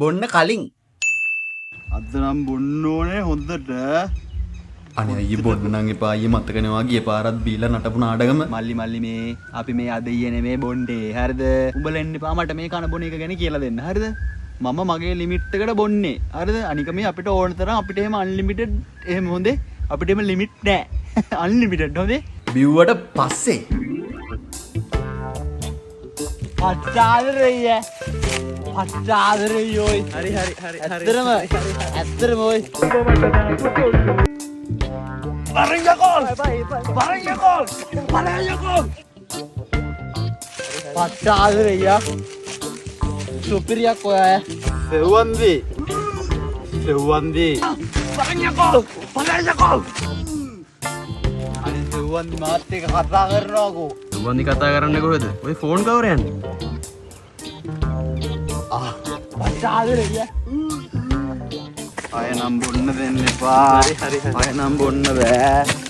බොන්න කලින් අද නම් බොන්න ඕනේ හොඳට. අනේ අයියේ බොන්න නම් එපා අයියේ මතකනේ වාගේ පාරක් බීලා නටපු නාඩගම මල්ලි මේ අපි මේ අද ඊයේ නෙමේ බොන්නේ. හරිද? උඹලා එන්න එපා මට මේ කන බොන එක ගැන කියලා දෙන්න. හරිද? මම මගේ ලිමිට් එකට බොන්නේ. හරිද? අනික මේ අපිට ඕන තරම් අපිට එහෙම අන්ලිමිටඩ් එහෙම හොඳේ. අපිට එහෙම ලිමිට් නැහැ. අන්ලිමිටඩ් හොඳේ. බිව්වට පස්සේ අච්චාදරෙය. අච්චාදරෙයෝයි. හරි. ඇත්තටම ඔයි. Barangakol. අච්චාදරෙය. සුපිරියක් ඔය. සෙව්වන්දි. Barangakol. අනේ සෙව්වන්දි මාත් එක්ක කතා කරනවාකෝ. සෙව්වන්දි කතා කරන්නේ කොහෙද? ඔය ෆෝන් කවර යන්නේ? අච්චාදරෙය. අය නම් බොන්න දෙන්න එපා. හරි. අය නම් බොන්න බෑ.